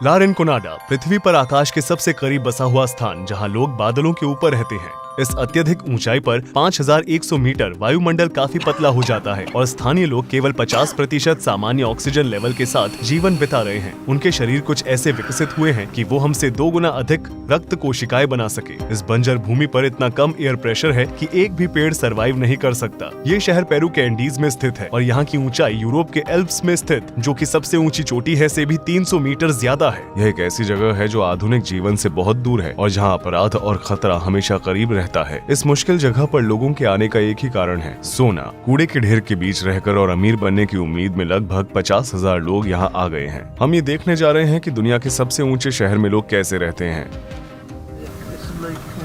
ला रिनकोनाडा पृथ्वी पर आकाश के सबसे करीब बसा हुआ स्थान जहां लोग बादलों के ऊपर रहते हैं। इस अत्यधिक ऊंचाई पर 5100 मीटर वायुमंडल काफी पतला हो जाता है और स्थानीय लोग केवल 50% सामान्य ऑक्सीजन लेवल के साथ जीवन बिता रहे हैं। उनके शरीर कुछ ऐसे विकसित हुए हैं कि वो हमसे 2 गुना अधिक रक्त कोशिकाएं बना सके। इस बंजर भूमि पर इतना कम एयर प्रेशर है कि एक भी पेड़ सरवाइव नहीं कर सकता। ये शहर पेरू के एंडीज में स्थित है और यहाँ की ऊंचाई यूरोप के एल्प्स में स्थित जो कि सबसे ऊंची चोटी है से भी 300 मीटर ज्यादा है। यह एक ऐसी जगह है जो आधुनिक जीवन से बहुत दूर है और जहाँ अपराध और खतरा हमेशा करीब रहता है। इस मुश्किल जगह पर लोगों के आने का एक ही कारण है, सोना। कूड़े के ढेर के बीच रहकर और अमीर बनने की उम्मीद में लगभग 50,000 लोग यहाँ आ गए हैं। हम ये देखने जा रहे हैं कि दुनिया के सबसे ऊंचे शहर में लोग कैसे रहते हैं।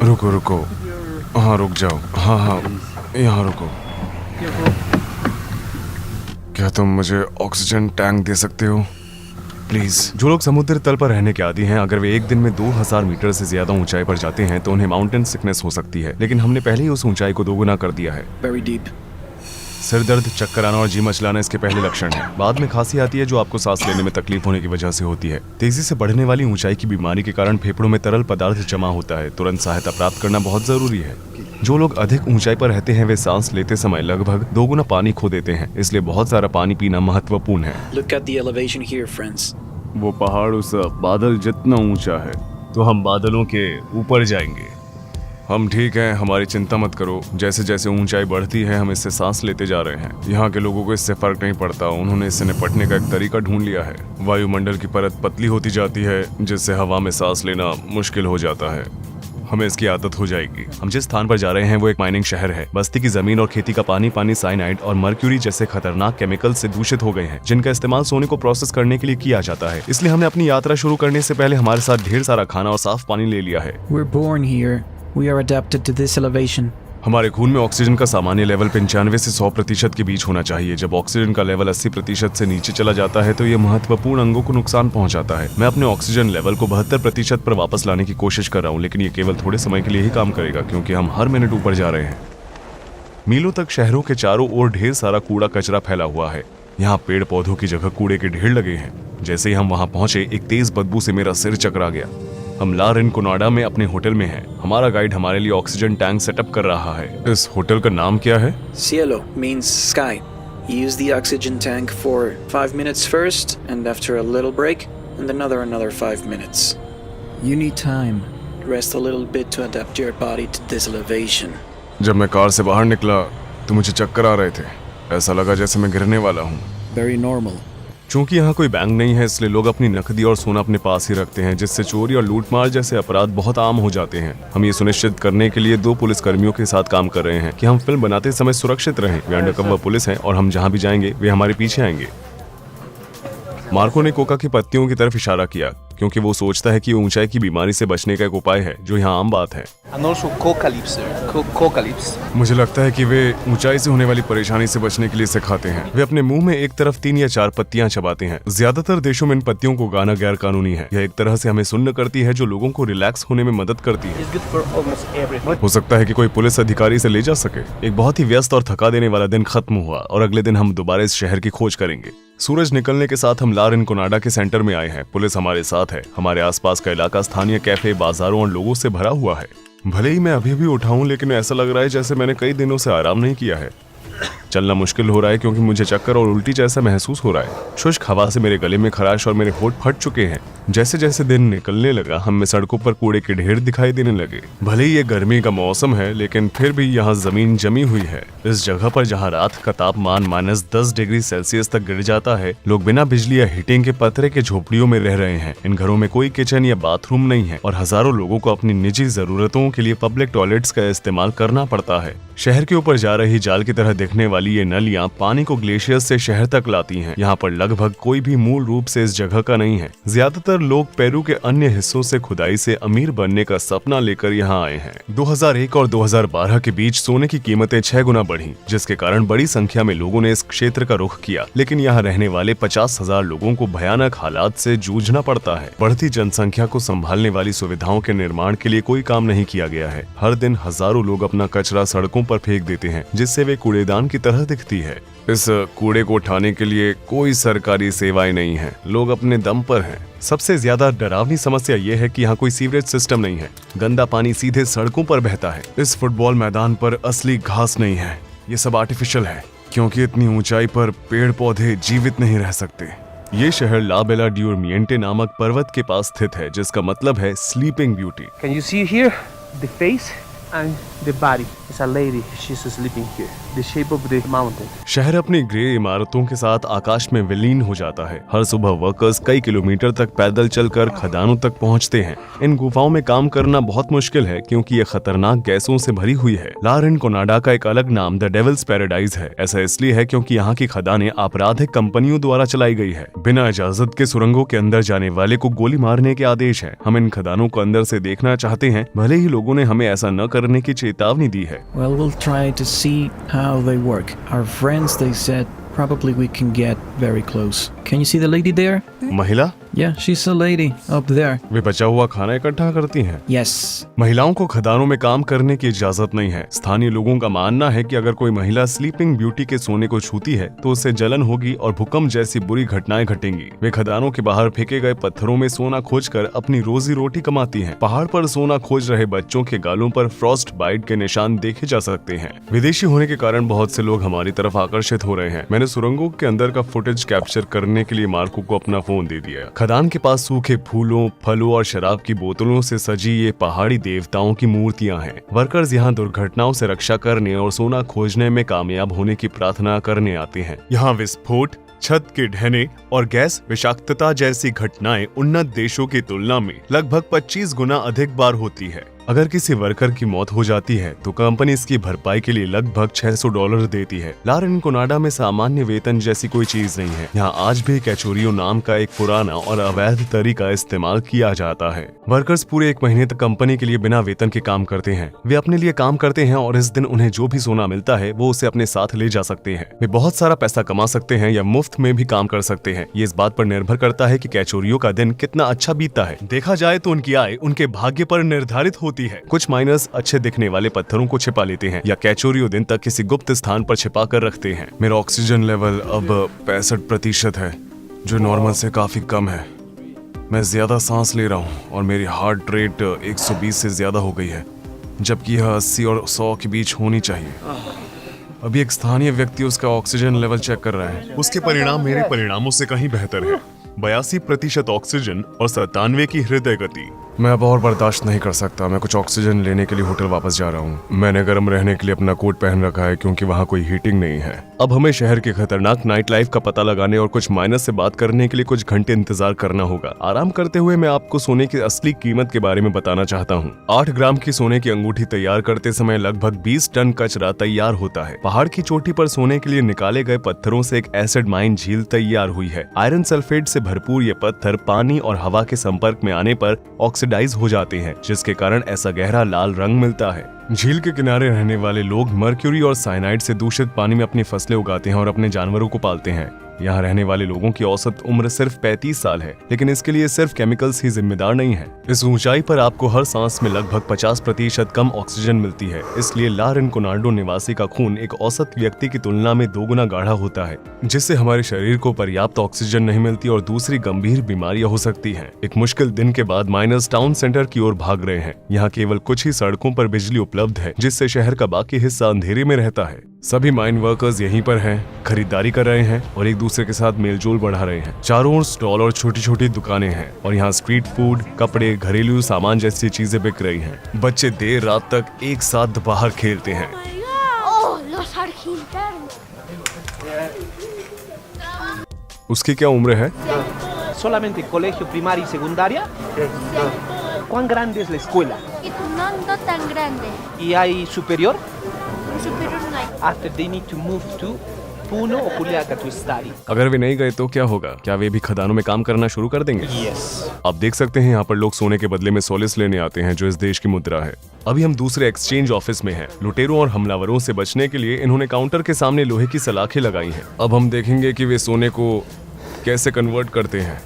रुको रुको, हाँ रुक जाओ, हाँ यहाँ रुको। क्या तुम मुझे ऑक्सीजन टैंक दे सकते हो प्लीज? जो लोग समुद्र तल पर रहने के आदी हैं, अगर वे एक दिन में 2000 मीटर से ज्यादा ऊंचाई पर जाते हैं तो उन्हें माउंटेन सिकनेस हो सकती है, लेकिन हमने पहले ही उस ऊंचाई को 2 गुना कर दिया है। Very deep. सिर दर्द, चक्कर आना और जी मचलाना इसके पहले लक्षण हैं। बाद में खांसी आती है जो आपको सांस लेने में तकलीफ होने की वजह से होती है। तेजी से बढ़ने वाली ऊंचाई की बीमारी के कारण फेफड़ों में तरल पदार्थ जमा होता है। तुरंत सहायता प्राप्त करना बहुत जरूरी है। जो लोग अधिक ऊंचाई पर रहते हैं वे सांस लेते समय लगभग 2 गुना पानी खो देते हैं, इसलिए बहुत सारा पानी पीना महत्वपूर्ण है। Look at the elevation here, friends. वो पहाड़ उस बादल जितना ऊंचा है तो हम बादलों के ऊपर जाएंगे। हम ठीक हैं, हमारी चिंता मत करो। जैसे जैसे ऊंचाई बढ़ती है हम इससे सांस लेते जा रहे हैं। यहाँ के लोगों को इससे फर्क नहीं पड़ता, उन्होंने इससे निपटने का एक तरीका ढूंढ लिया है। वायुमंडल की परत पतली होती जाती है जिससे हवा में सांस लेना मुश्किल हो जाता है। हमें इसकी आदत हो जाएगी। हम जिस स्थान पर जा रहे हैं वो एक माइनिंग शहर है। बस्ती की जमीन और खेती का पानी साइनाइड और मर्क्यूरी जैसे खतरनाक केमिकल से दूषित हो गए हैं, जिनका इस्तेमाल सोने को प्रोसेस करने के लिए किया जाता है। इसलिए हमने अपनी यात्रा शुरू करने से पहले हमारे साथ ढेर सारा खाना और साफ पानी ले लिया है। We're born here. We are adapted to this elevation. हमारे खून में ऑक्सीजन का सामान्य लेवल 95 से 100% के बीच होना चाहिए। जब ऑक्सीजन का लेवल 80% से नीचे चला जाता है तो ये महत्वपूर्ण अंगों को नुकसान पहुंचाता है। मैं अपने ऑक्सीजन लेवल को 72% पर वापस लाने की कोशिश कर रहा हूं, लेकिन ये केवल थोड़े समय के लिए ही काम करेगा क्योंकि हम हर मिनट ऊपर जा रहे हैं। मीलों तक शहरों के चारों ओर ढेर सारा कूड़ा कचरा फैला हुआ है। यहाँ पेड़ पौधों की जगह कूड़े के ढेर लगे हैं। जैसे ही हम वहाँ पहुंचे एक तेज बदबू से मेरा सिर चकरा गया। हम ला रिनकोनाडा में अपने होटल में हैं। हमारा गाइड हमारे लिए ऑक्सीजन टैंक सेटअप कर रहा है। इस होटल का नाम क्या है? Cielo means sky. Use the oxygen tank for 5 minutes first, and after a little break, and another 5 minutes. You need time. Rest a little bit to adapt your body to this elevation. जब मैं car से बाहर निकला तो मुझे चक्कर आ रहे थे। ऐसा लगा जैसे मैं गिरने वाला हूँ। Very normal. चूंकि यहाँ कोई बैंक नहीं है इसलिए लोग अपनी नकदी और सोना अपने पास ही रखते हैं, जिससे चोरी और लूटमार जैसे अपराध बहुत आम हो जाते हैं। हम ये सुनिश्चित करने के लिए 2 पुलिस कर्मियों के साथ काम कर रहे हैं कि हम फिल्म बनाते समय सुरक्षित रहें। वे अंडरकवर पुलिस हैं और हम जहाँ भी जाएंगे वे हमारे पीछे आएंगे। मार्को ने कोका की पत्तियों की तरफ इशारा किया क्योंकि वो सोचता है कि ऊंचाई की बीमारी से बचने का एक उपाय है जो यहाँ आम बात है। And also coca leaves, sir. Coca leaves. मुझे लगता है कि वे ऊंचाई से होने वाली परेशानी से बचने के लिए इसे खाते हैं। वे अपने मुंह में एक तरफ 3 या 4 पत्तियां चबाते हैं। ज्यादातर देशों में इन पत्तियों को गाना गैर कानूनी है। यह एक तरह से हमें सुन्न करती है जो लोगों को रिलैक्स होने में मदद करती है। It's good for almost everything. हो सकता है कि कोई पुलिस अधिकारी इसे ले जा सके। एक बहुत ही व्यस्त और थका देने वाला दिन खत्म हुआ और अगले दिन हम दोबारा इस शहर की खोज करेंगे। सूरज निकलने के साथ हम ला रिनकोनाडा के सेंटर में आए हैं। पुलिस हमारे साथ है। हमारे आसपास का इलाका स्थानीय कैफे, बाजारों और लोगों से भरा हुआ है। भले ही मैं अभी भी उठा हूं, लेकिन ऐसा लग रहा है जैसे मैंने कई दिनों से आराम नहीं किया है। चलना मुश्किल हो रहा है क्योंकि मुझे चक्कर और उल्टी जैसा महसूस हो रहा है। शुष्क हवा से मेरे गले में खराश और मेरे होंठ फट चुके हैं। जैसे जैसे दिन निकलने लगा हमें सड़कों पर कूड़े के ढेर दिखाई देने लगे। भले ही ये गर्मी का मौसम है लेकिन फिर भी यहाँ जमीन जमी हुई है। इस जगह पर जहाँ रात का तापमान -10 डिग्री सेल्सियस तक गिर जाता है, लोग बिना बिजली या हीटिंग के पत्थर के झोपड़ियों में रह रहे हैं। इन घरों में कोई किचन या बाथरूम नहीं है और हजारों लोगों को अपनी निजी जरूरतों के लिए पब्लिक टॉयलेट्स का इस्तेमाल करना पड़ता है। शहर के ऊपर जा रही जाल की तरह दिखने वाली ये नलियां पानी को ग्लेशियर से शहर तक लाती हैं। यहाँ पर लगभग कोई भी मूल रूप से इस जगह का नहीं है। ज्यादातर लोग पेरू के अन्य हिस्सों से खुदाई से अमीर बनने का सपना लेकर यहाँ आए हैं। 2001 और 2012 के बीच सोने की कीमतें 6 गुना बढ़ी, जिसके कारण बड़ी संख्या में लोगों ने इस क्षेत्र का रुख किया। लेकिन यहाँ रहने वाले 50,000 लोगों को भयानक हालात से जूझना पड़ता है। बढ़ती जनसंख्या को संभालने वाली सुविधाओं के निर्माण के लिए कोई काम नहीं किया गया है। हर दिन हजारों लोग अपना कचरा सड़कों पर फेंक देते हैं, जिससे वे कूड़ेदान की तरह तरह दिखती है। इस कूड़े को उठाने के लिए कोई सरकारी सेवाएं नहीं है, लोग अपने दम पर हैं। सबसे ज्यादा डरावनी समस्या ये है कि यहाँ कोई सीवरेज सिस्टम नहीं है, गंदा पानी सीधे सड़कों पर बहता है। इस फुटबॉल मैदान पर असली घास नहीं है, ये सब आर्टिफिशियल है, क्योंकि इतनी ऊंचाई पर पेड़ पौधे जीवित नहीं रह सकते। ये शहर ला बेला डी ओरमिएंटे नामक पर्वत के पास स्थित है, जिसका मतलब है sleeping beauty. Can you see here the face and the body? It's a lady. She's sleeping here. The shape of the mountain. शहर अपनी ग्रे इमारतों के साथ आकाश में विलीन हो जाता है। हर सुबह वर्कर्स कई किलोमीटर तक पैदल चलकर खदानों तक पहुंचते हैं। इन गुफाओं में काम करना बहुत मुश्किल है, क्योंकि ये खतरनाक गैसों से भरी हुई है। ला रिनकोनाडा का एक अलग नाम द डेविल्स पैराडाइज है। ऐसा इसलिए है क्योंकि यहाँ की खदानें आपराधिक कंपनियों द्वारा चलाई गई है। बिना इजाजत के सुरंगों के अंदर जाने वाले को गोली मारने के आदेश है। हम इन खदानों को अंदर से देखना चाहते हैं, भले ही लोगों ने हमें ऐसा न करने की चेतावनी दी है। Well, we'll try to see how they work. Our friends, they said, probably we can get very close. Can you see the lady there? महिला? Yeah, she's a lady up there. वे बचा हुआ खाना इकट्ठा करती हैं। Yes. महिलाओं को खदानों में काम करने की इजाजत नहीं है। स्थानीय लोगों का मानना है कि अगर कोई महिला स्लीपिंग ब्यूटी के सोने को छूती है तो उससे जलन होगी और भूकंप जैसी बुरी घटनाएं घटेंगी। वे खदानों के बाहर फेंके गए पत्थरों में सोना खोजकर अपनी रोजी रोटी कमाती हैं। पहाड़ पर सोना खोज रहे बच्चों के गालों पर फ्रॉस्ट बाइट के निशान देखे जा सकते हैं। विदेशी होने के कारण बहुत से लोग हमारी तरफ आकर्षित हो रहे हैं। मैंने सुरंगों के अंदर का फुटेज कैप्चर करने के लिए मार्को को अपना फोन दे दिया। खदान के पास सूखे फूलों, फलों और शराब की बोतलों से सजी ये पहाड़ी देवताओं की मूर्तियां हैं। वर्कर्स यहाँ दुर्घटनाओं से रक्षा करने और सोना खोजने में कामयाब होने की प्रार्थना करने आते हैं। यहाँ विस्फोट, छत के ढहने और गैस विषाक्तता जैसी घटनाएं उन्नत देशों की तुलना में लगभग 25 गुना अधिक बार होती है। अगर किसी वर्कर की मौत हो जाती है तो कंपनी इसकी भरपाई के लिए लगभग $600 देती है। ला रिनकोनाडा में सामान्य वेतन जैसी कोई चीज नहीं है। यहाँ आज भी कैचोरियो नाम का एक पुराना और अवैध तरीका इस्तेमाल किया जाता है। वर्कर्स पूरे 1 महीने तक कंपनी के लिए बिना वेतन के काम करते हैं। वे अपने लिए काम करते हैं और इस दिन उन्हें जो भी सोना मिलता है वो उसे अपने साथ ले जा सकते हैं। वे बहुत सारा पैसा कमा सकते हैं या मुफ्त में भी काम कर सकते हैं। ये इस बात पर निर्भर करता है कि कैचोरियो का दिन कितना अच्छा बीतता है। देखा जाए तो उनकी आय उनके भाग्य पर निर्धारित होती है। कुछ माइनर्स अच्छे दिखने वाले पत्थरों को छिपा लेते हैं या कैचोरियो दिन तक किसी गुप्त स्थान पर छिपा कर रखते हैं। मेरा ऑक्सीजन लेवल अब 65% है, जो नॉर्मल से काफी कम है। मैं ज्यादा सांस ले रहा हूँ और मेरी हार्ट रेट 120 से ज्यादा हो गई है, जबकि यह 80 और 100 के बीच होनी चाहिए। अभी एक स्थानीय व्यक्ति उसका ऑक्सीजन लेवल चेक कर रहा है। उसके परिणाम मेरे परिणामों से कहीं बेहतर है। 82% ऑक्सीजन और 97 की हृदय गति। मैं अब और बर्दाश्त नहीं कर सकता। मैं कुछ ऑक्सीजन लेने के लिए होटल वापस जा रहा हूँ। मैंने गर्म रहने के लिए अपना कोट पहन रखा है, क्योंकि वहाँ कोई हीटिंग नहीं है। अब हमें शहर के खतरनाक नाइट लाइफ का पता लगाने और कुछ माइनर से बात करने के लिए कुछ घंटे इंतजार करना होगा। आराम करते हुए मैं आपको सोने की असली कीमत के बारे में बताना चाहता हूँ। 8 ग्राम की सोने की अंगूठी तैयार करते समय लगभग 20 टन कचरा तैयार होता है। पहाड़ की चोटी पर सोने के लिए निकाले गए पत्थरों से एक एसिड माइन झील तैयार हुई है। आयरन सल्फेट से भरपूर ये पत्थर पानी और हवा के संपर्क में आने पर ऑक्सीडाइज हो जाते हैं, जिसके कारण ऐसा गहरा लाल रंग मिलता है। झील के किनारे रहने वाले लोग मर्क्यूरी और साइनाइड से दूषित पानी में अपनी फसलें उगाते हैं और अपने जानवरों को पालते हैं। यहाँ रहने वाले लोगों की औसत उम्र सिर्फ 35 साल है, लेकिन इसके लिए सिर्फ केमिकल्स ही जिम्मेदार नहीं है। इस ऊंचाई पर आपको हर सांस में लगभग 50% कम ऑक्सीजन मिलती है। इसलिए ला रिनकोनाडो निवासी का खून एक औसत व्यक्ति की तुलना में 2 गुना गाढ़ा होता है, जिससे हमारे शरीर को पर्याप्त ऑक्सीजन नहीं मिलती और दूसरी गंभीर बीमारियां हो सकती हैं। एक मुश्किल दिन के बाद माइनर्स टाउन सेंटर की ओर भाग रहे हैं। यहाँ केवल कुछ ही सड़कों पर बिजली उपलब्ध है, जिससे शहर का बाकी हिस्सा अंधेरे में रहता है। सभी माइन वर्कर्स यहीं पर हैं, खरीदारी कर रहे हैं और एक दूसरे के साथ मेलजोल बढ़ा रहे हैं। चारों ओर स्टॉल और छोटी छोटी दुकानें हैं और यहाँ स्ट्रीट फूड, कपड़े, घरेलू सामान जैसी चीजें बिक रही हैं। बच्चे देर रात तक एक साथ बाहर खेलते हैं। उसकी क्या उम्र है? Solamente colegio primaria y secundaria. ¿Cuán grande es la escuela? No tan grande. ¿Y hay superior? Superior no hay. After they need to move to Puno o Culiaca to study. अगर वे नहीं गए तो क्या होगा? क्या वे भी खदानों में काम करना शुरू कर देंगे? Yes. आप देख सकते हैं यहाँ पर लोग सोने के बदले में सोलिस लेने आते हैं, जो इस देश की मुद्रा है। अभी हम दूसरे एक्सचेंज ऑफिस में हैं। लुटेरों और हमलावरों से बचने के लिए इन्होंने काउंटर के सामने लोहे की सलाखें लगाई हैं। अब हम देखेंगे कि वे सोने को कैसे कन्वर्ट करते हैं।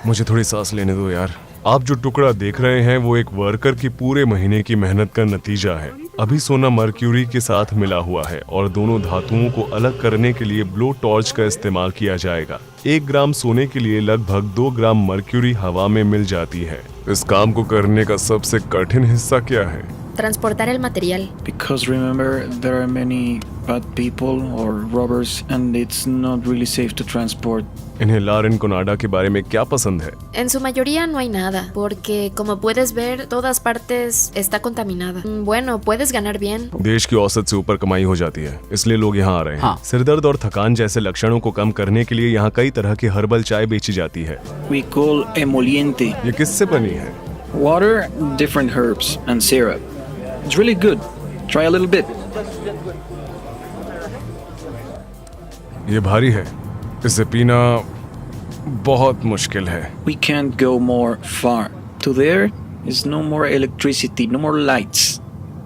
मुझे थोड़ी सांस लेने दो यार। आप जो टुकड़ा देख रहे हैं वो एक वर्कर की पूरे महीने की मेहनत का नतीजा है। अभी सोना मर्क्यूरी के साथ मिला हुआ है और दोनों धातुओं को अलग करने के लिए ब्लो टॉर्च का इस्तेमाल किया जाएगा। 1 ग्राम सोने के लिए लगभग 2 ग्राम मर्क्यूरी हवा में मिल जाती है। इस काम को करने का सबसे कठिन हिस्सा क्या है? Transportar el material. Because remember, there are many bad people or robbers and it's not really safe to transport. इन्हें ला रिनकोनाडा के बारे में क्या पसंद है? En su mayoría no hay nada, porque como puedes ver, todas partes está contaminada. Bueno, puedes ganar bien. देश की औसत से ऊपर कमाई हो जाती है, इसलिए लोग यहाँ आ रहे हैं। हाँ। सिरदर्द और थकान जैसे लक्षणों को कम करने के लिए यहाँ कई तरह की हर्बल चाय बेची जाती है। We call emoliente. ये किससे बनी है? Water, different herbs, and syrup. It's really good. Try a little bit. ये भारी है, इसे पीना बहुत मुश्किल है। We can't go more far. To there is no more electricity, no more lights.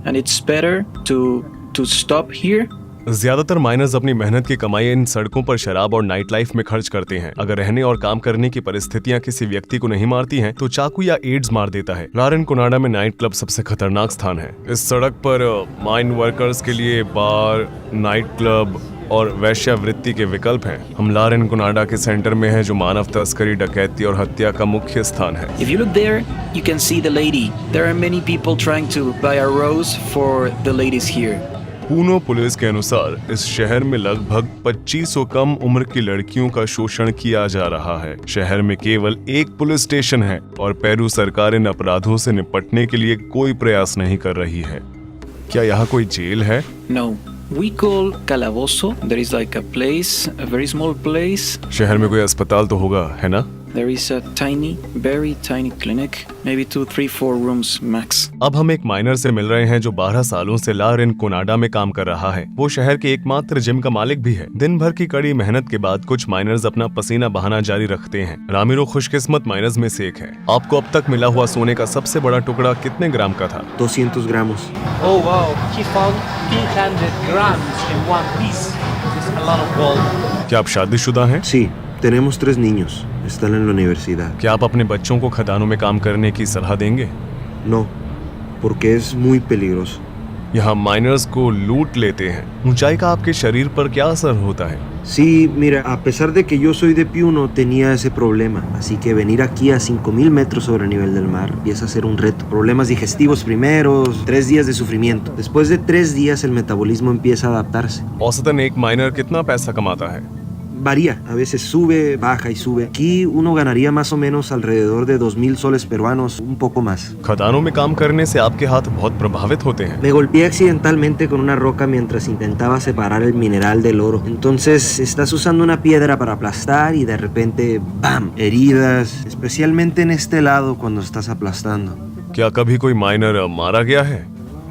And it's better to stop here. ज्यादातर miners अपनी मेहनत की कमाई इन सड़कों पर शराब और नाइट लाइफ में खर्च करते हैं। अगर रहने और काम करने की परिस्थितियां किसी व्यक्ति को नहीं मारती हैं, तो चाकू या एड्स मार देता है। ला रिनकोनाडा में नाइट क्लब सबसे खतरनाक स्थान है। इस सड़क पर माइन वर्कर्स के लिए बार, नाइट क्लब और वैश्यावृत्ति के विकल्प हैं। हम ला रिनकोनाडा के सेंटर में हैं, जो मानव तस्करी, डकैती और हत्या का मुख्य स्थान है। If you look there, you can see the lady. There are many people trying to buy a rose for the ladies here. पूनो पुलिस के अनुसार इस शहर में लगभग 2500 कम उम्र की लड़कियों का शोषण किया जा रहा है। शहर में केवल 1 पुलिस स्टेशन है और पेरू सरकार इन अपराधों से निपटने के लिए कोई प्रयास नहीं कर रही है। क्या यहाँ कोई जेल है? No. We call Calabozo. There is like a place, a very small place. शहर में कोई अस्पताल तो होगा, है ना? There is a tiny, very tiny clinic, maybe 2, 3, 4 rooms max. अब हम एक माइनर से मिल रहे हैं जो 12 सालों से ला रिनकोनाडा में काम कर रहा है। वो शहर के एकमात्र जिम का मालिक भी है। दिन भर की कड़ी मेहनत के बाद कुछ माइनर्स अपना पसीना बहाना जारी रखते हैं। रामिरो खुशकिस्मत माइनर्स में से एक है। आपको अब तक मिला हुआ सोने का सबसे बड़ा टुकड़ा कितने ग्राम का था? 200 gramos. Oh wow, he found 300 grams in one piece. This is a lot of gold. क्या आप शादीशुदा हैं? Sí, tenemos 3 niños. Están en la universidad. क्या आप अपने बच्चों को खदानों में काम करने की सलाह देंगे? No, porque es muy peligroso. यहाँ माइनर्स को लूट लेते हैं। ऊंचाई का आपके शरीर पर क्या असर होता है? Sí, mira, a pesar de que yo soy de Piuno, tenía ese problema. Así que venir aquí a 5000 metros sobre el nivel del mar empieza a ser un reto. Problemas digestivos primeros, 3 días de sufrimiento. Después de 3 días el metabolismo empieza a adaptarse. औसतन एक minor कितना पैसा कमाता है? Varía, a veces sube, baja y sube. Aquí uno ganaría más o menos alrededor de 2000 soles peruanos, un poco más. खदानों में काम करने से आपके हाथ बहुत प्रभावित होते हैं। Me golpeé accidentalmente con una roca mientras intentaba separar el mineral del oro. Entonces estás usando una piedra para aplastar y de repente ¡bam! Heridas, especialmente en este lado cuando estás aplastando. क्या कभी कोई minor मारा गया है?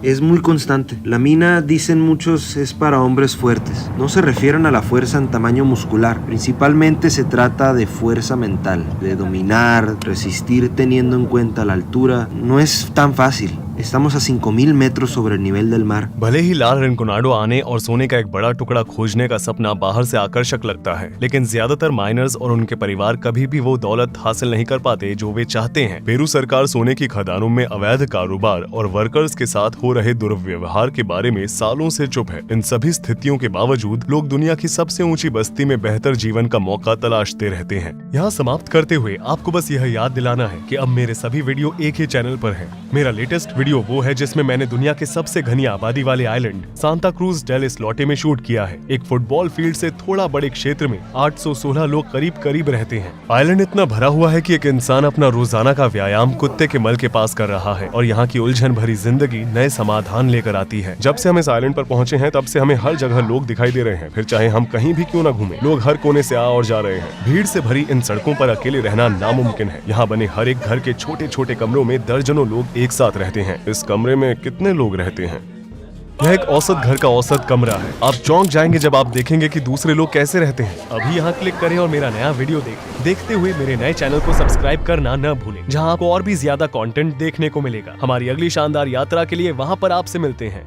Es muy constante. La mina, dicen muchos, es para hombres fuertes. No se refieren a la fuerza en tamaño muscular. Principalmente se trata de fuerza mental, de dominar, resistir teniendo en cuenta la altura. No es tan fácil. Estamos a 5000 metros sobre el nivel del mar. भले ही ला रिनकोनाडा आने और सोने का एक बड़ा टुकड़ा खोजने का सपना बाहर से आकर्षक लगता है, लेकिन ज्यादातर माइनर्स और उनके परिवार कभी भी वो दौलत हासिल नहीं कर पाते जो वे चाहते हैं। पेरू सरकार सोने की खदानों में अवैध कारोबार और वर्कर्स के साथ हो रहे दुर्व्यवहार के बारे में सालों से चुप है। इन सभी स्थितियों के बावजूद लोग दुनिया की सबसे ऊंची बस्ती में बेहतर जीवन का मौका तलाशते रहते हैं। यहाँ समाप्त करते हुए आपको बस यह याद दिलाना है कि अब मेरे सभी वीडियो एक ही चैनल पर है। मेरा लेटेस्ट वीडियो वो है जिसमें मैंने दुनिया के सबसे घनी आबादी वाले आइलैंड सांता क्रूज डेल इस्लोटे में शूट किया है। एक फुटबॉल फील्ड से थोड़ा बड़े क्षेत्र में 816 लोग करीब करीब रहते हैं। आइलैंड इतना भरा हुआ है कि एक इंसान अपना रोजाना का व्यायाम कुत्ते के मल के पास कर रहा है और यहाँ की उलझन भरी जिंदगी नए समाधान लेकर आती है। जब से हम इस आइलैंड पर पहुँचे हैं तब से हमें हर जगह लोग दिखाई दे रहे हैं, फिर चाहे हम कहीं भी क्यों न घूमें। लोग हर कोने से आ और जा रहे हैं। भीड़ से भरी इन सड़कों पर अकेले रहना नामुमकिन है। यहाँ बने हर एक घर के छोटे छोटे कमरों में दर्जनों लोग एक साथ रहते हैं। इस कमरे में कितने लोग रहते हैं? यह एक औसत घर का औसत कमरा है। आप चौंक जाएंगे जब आप देखेंगे कि दूसरे लोग कैसे रहते हैं। अभी यहाँ क्लिक करें और मेरा नया वीडियो देखें। देखते हुए मेरे नए चैनल को सब्सक्राइब करना न भूलें, जहाँ आपको और भी ज्यादा कंटेंट देखने को मिलेगा। हमारी अगली शानदार यात्रा के लिए वहाँ पर आपसे मिलते हैं।